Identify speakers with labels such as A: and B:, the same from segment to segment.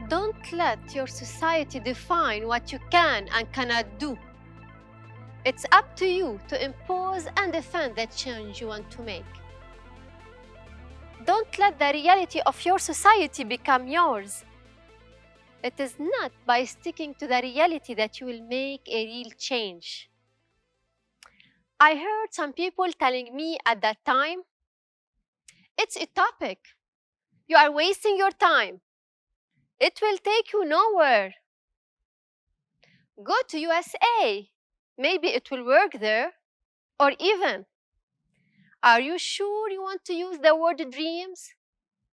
A: Don't let your society define what you can and cannot do. It's up to you to impose and defend the change you want to make. Don't let the reality of your society become yours. It is not by sticking to the reality that you will make a real change. I heard some people telling me at that time, it's utopic. You are wasting your time. It will take you nowhere. Go to USA. Maybe it will work there. Or even, are you sure you want to use the word dreams?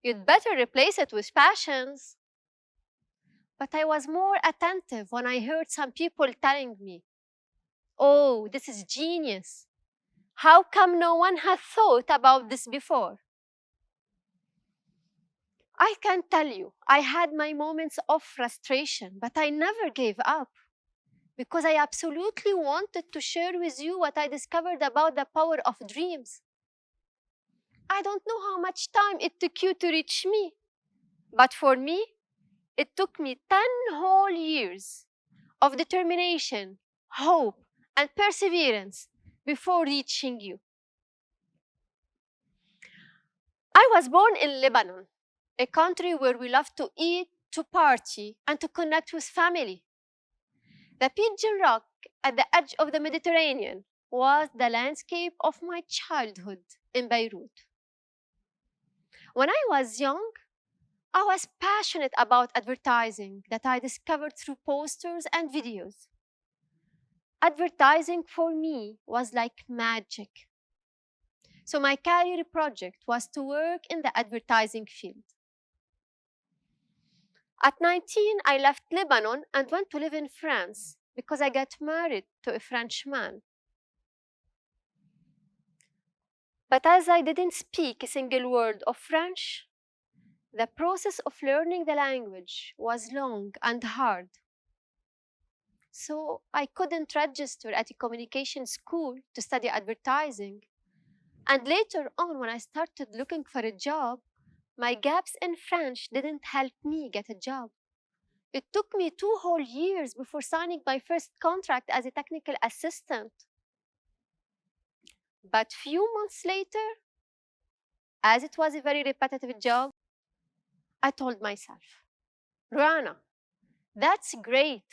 A: You'd better replace it with passions. But I was more attentive when I heard some people telling me, oh, this is genius. How come no one has thought about this before? I can tell you, I had my moments of frustration, but I never gave up because I absolutely wanted to share with you what I discovered about the power of dreams. I don't know how much time it took you to reach me, but for me, it took me 10 whole years of determination, hope, and perseverance before reaching you. I was born in Lebanon, a country where we love to eat, to party, and to connect with family. The Pigeon Rock at the edge of the Mediterranean was the landscape of my childhood in Beirut. When I was young, I was passionate about advertising that I discovered through posters and videos. Advertising for me was like magic. So my career project was to work in the advertising field. At 19, I left Lebanon and went to live in France because I got married to a French man. But as I didn't speak a single word of French, the process of learning the language was long and hard. So I couldn't register at a communication school to study advertising. And later on, when I started looking for a job, my gaps in French didn't help me get a job. It took me 2 whole years before signing my first contract as a technical assistant. But few months later, as it was a very repetitive job, I told myself, Rana, that's great.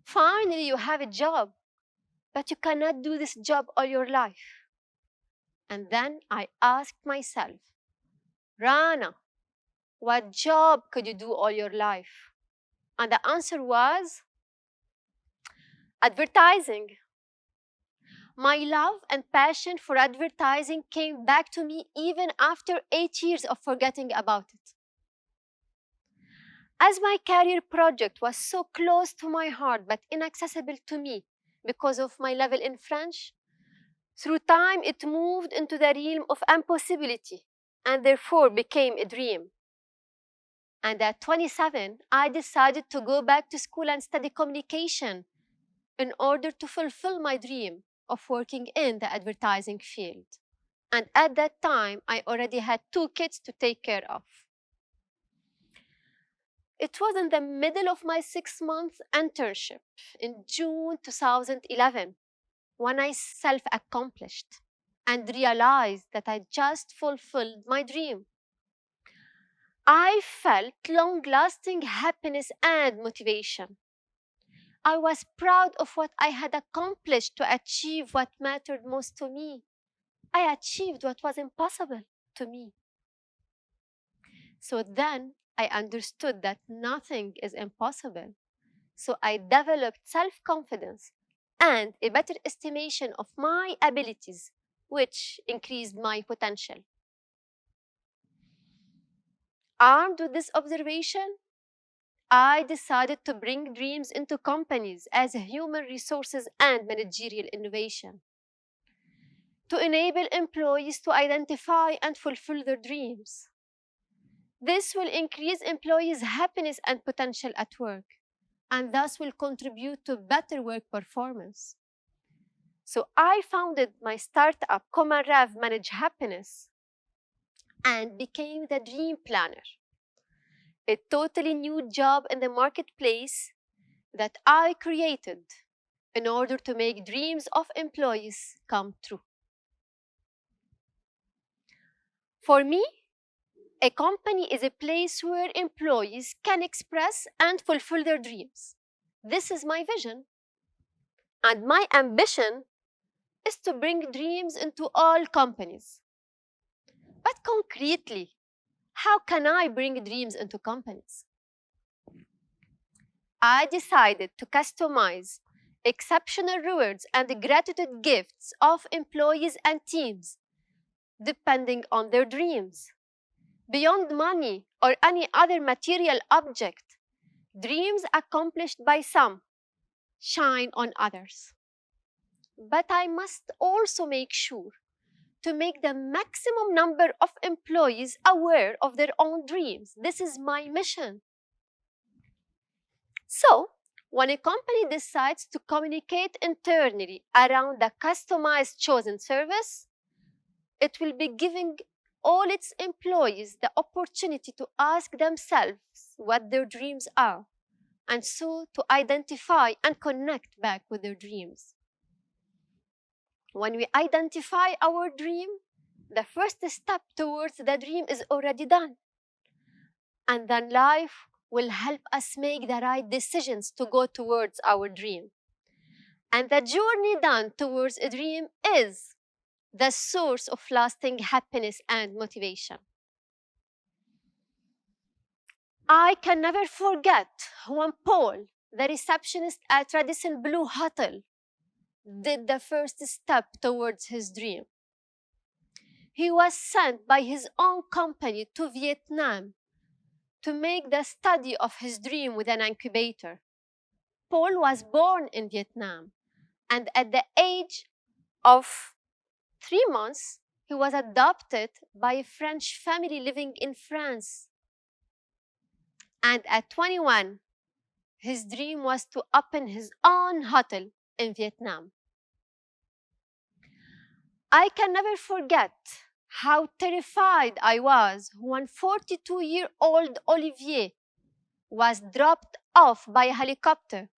A: Finally, you have a job, but you cannot do this job all your life. And then I asked myself, Rana, what job could you do all your life? And the answer was advertising. My love and passion for advertising came back to me even after 8 years of forgetting about it. As my career project was so close to my heart but inaccessible to me because of my level in French, through time it moved into the realm of impossibility and therefore became a dream. And at 27, I decided to go back to school and study communication in order to fulfill my dream of working in the advertising field. And at that time, I already had 2 kids to take care of. It was in the middle of my 6-month internship in June 2011 when I self-accomplished and realized that I just fulfilled my dream. I felt long-lasting happiness and motivation. I was proud of what I had accomplished to achieve what mattered most to me. I achieved what was impossible to me. So then I understood that nothing is impossible. So I developed self-confidence and a better estimation of my abilities, which increased my potential. Armed with this observation, I decided to bring dreams into companies as human resources and managerial innovation to enable employees to identify and fulfill their dreams. This will increase employees' happiness and potential at work, and thus will contribute to better work performance. So I founded my startup, Common Rev Manage Happiness, and became the dream planner. a totally new job in the marketplace that I created in order to make dreams of employees come true. For me, a company is a place where employees can express and fulfill their dreams. This is my vision. And my ambition is to bring dreams into all companies. But concretely, how can I bring dreams into companies? I decided to customize exceptional rewards and gratitude gifts of employees and teams, depending on their dreams. Beyond money or any other material object, dreams accomplished by some shine on others. But I must also make sure to make the maximum number of employees aware of their own dreams. This is my mission. So, when a company decides to communicate internally around the customized chosen service, it will be giving all its employees the opportunity to ask themselves what their dreams are, and so to identify and connect back with their dreams. When we identify our dream, the first step towards the dream is already done. And then life will help us make the right decisions to go towards our dream. And the journey done towards a dream is the source of lasting happiness and motivation. I can never forget when Paul, the receptionist at Radisson Blue Hotel, did the first step towards his dream. He was sent by his own company to Vietnam to make the study of his dream with an incubator. Paul was born in Vietnam, and at the age of 3 months, he was adopted by a French family living in France. And at 21, his dream was to open his own hotel in Vietnam. I can never forget how terrified I was when 42-year-old Olivier was dropped off by a helicopter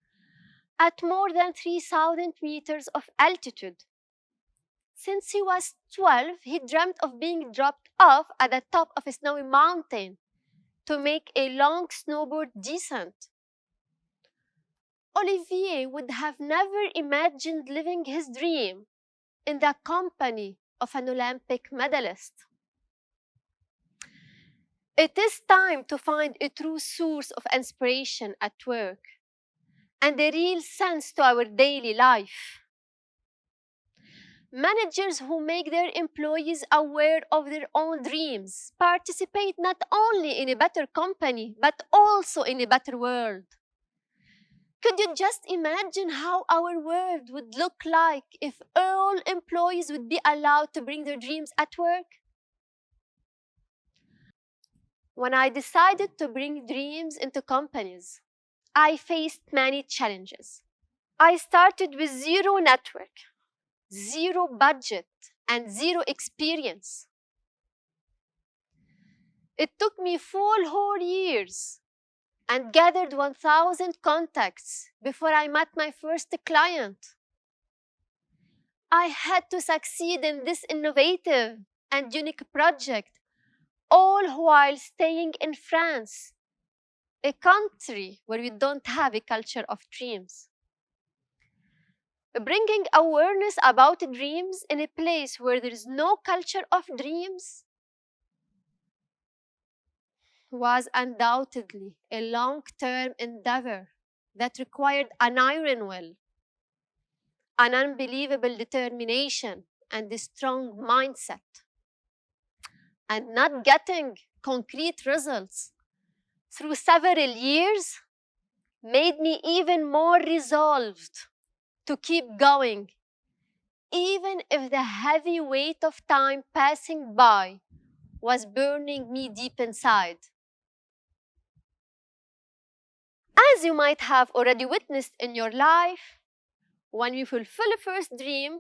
A: at more than 3,000 meters of altitude. Since he was 12, he dreamt of being dropped off at the top of a snowy mountain to make a long snowboard descent. Olivier would have never imagined living his dream in the company of an Olympic medalist. It is time to find a true source of inspiration at work and a real sense to our daily life. Managers who make their employees aware of their own dreams participate not only in a better company, but also in a better world. Could you just imagine how our world would look like if all employees would be allowed to bring their dreams at work? When I decided to bring dreams into companies, I faced many challenges. I started with zero network, zero budget, and zero experience. It took me 4 whole years and gathered 1,000 contacts before I met my first client. I had to succeed in this innovative and unique project, all while staying in France, a country where we don't have a culture of dreams. Bringing awareness about dreams in a place where there is no culture of dreams was undoubtedly a long-term endeavor that required an iron will, an unbelievable determination, and a strong mindset. And not getting concrete results through several years made me even more resolved to keep going, even if the heavy weight of time passing by was burning me deep inside. As you might have already witnessed in your life, when we fulfill a first dream,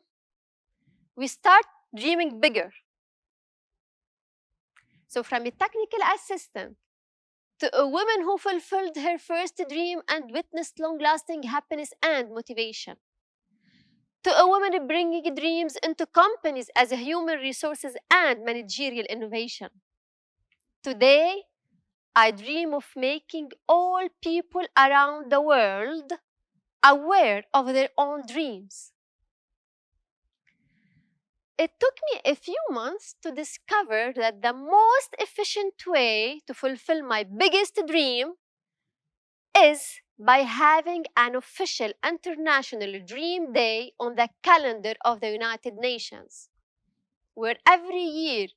A: we start dreaming bigger. So from a technical assistant to a woman who fulfilled her first dream and witnessed long-lasting happiness and motivation, to a woman bringing dreams into companies as a human resources and managerial innovation. Today, I dream of making all people around the world aware of their own dreams. It took me a few months to discover that the most efficient way to fulfill my biggest dream is by having an official International Dream Day on the calendar of the United Nations, where every year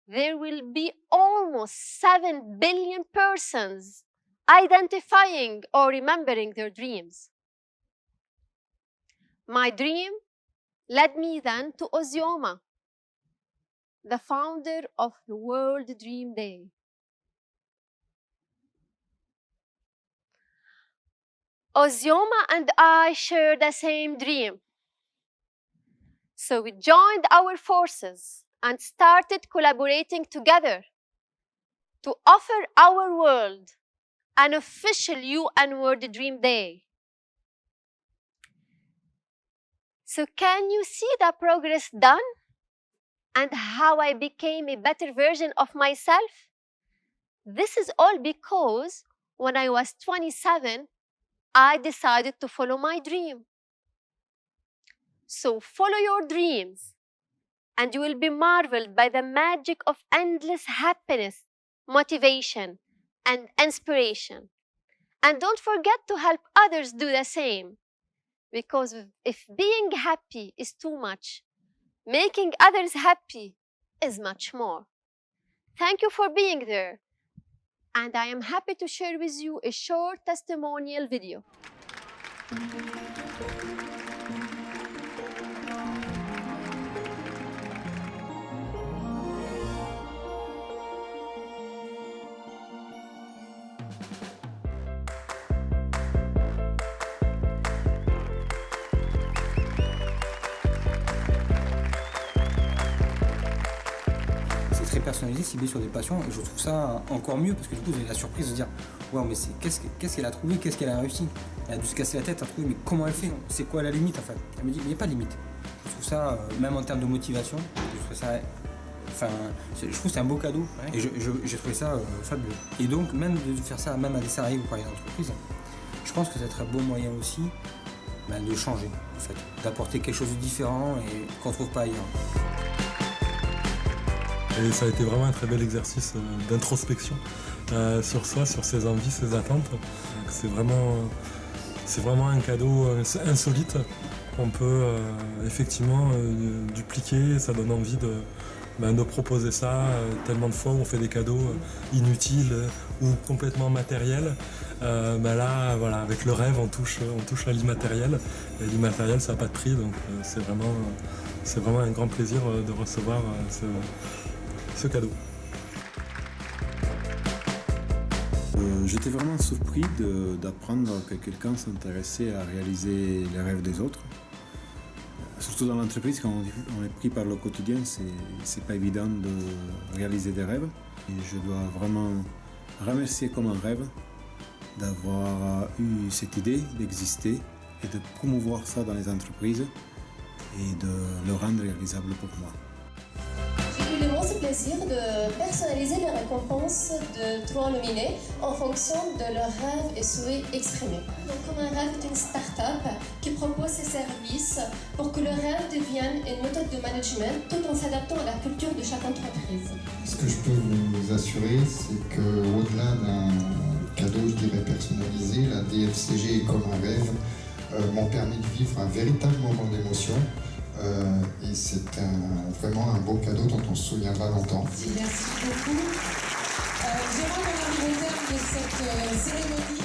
A: there will be almost 7 billion persons identifying or remembering their dreams. My dream led me then to Ozioma, the founder of the World Dream Day. Ozioma and I share the same dream. So we joined our forces and started collaborating together to offer our world an official UN World Dream Day. So can you see the progress done and how I became a better version of myself? This is all because when I was 27, I decided to follow my dream. So follow your dreams and you will be marveled by the magic of endless happiness, motivation, and inspiration. And don't forget to help others do the same. Because if being happy is too much, making others happy is much more. Thank you for being there. And I am happy to share with you a short testimonial video.
B: Très personnalisé, ciblé sur des passions, et je trouve ça encore mieux parce que du coup vous avez la surprise de dire wow, mais qu'est-ce qu'elle a trouvé, qu'est-ce qu'elle a réussi, elle a dû se casser la tête à trouver mais comment elle fait, c'est quoi la limite en fait. Elle me dit mais il n'y a pas de limite. Je trouve ça même en termes de motivation, je trouve ça, enfin je trouve que c'est un beau cadeau et j'ai trouvé ça fabuleux. Et donc même de faire ça même à des salariés ou pour les entreprises, je pense que ça serait un bon moyen aussi de changer en fait, d'apporter quelque chose de différent et qu'on ne trouve pas ailleurs.
C: Et ça a été vraiment un très bel exercice d'introspection sur soi, sur ses envies, ses attentes. C'est vraiment un cadeau insolite qu'on peut effectivement dupliquer. Ça donne envie de proposer ça tellement de fois où on fait des cadeaux inutiles ou complètement matériels. Là, voilà, avec le rêve, on touche à l'immatériel. Et l'immatériel, ça n'a pas de prix, donc c'est vraiment un grand plaisir de recevoir ce cadeau.
D: J'étais vraiment surpris d'apprendre que quelqu'un s'intéressait à réaliser les rêves des autres. Surtout dans l'entreprise, quand on est pris par le quotidien, c'est pas évident de réaliser des rêves. Et je dois vraiment remercier comme un rêve d'avoir eu cette idée d'exister et de promouvoir ça dans les entreprises et de le rendre réalisable pour moi.
E: J'ai eu l'immense plaisir de personnaliser les récompenses de 3 nominés en fonction de leurs rêves et souhaits exprimés. Donc, comme un rêve est une start-up qui propose ses services pour que le rêve devienne une méthode de management tout en s'adaptant à la culture de chaque entreprise.
F: Ce que je peux vous assurer, c'est qu'au-delà d'un cadeau, je dirais, personnalisé, la DFCG et comme un rêve m'ont permis de vivre un véritable moment d'émotion. Et c'est vraiment un beau cadeau dont on se souviendra longtemps.
E: Merci beaucoup. Jérôme, on arrive au terme de cette cérémonie.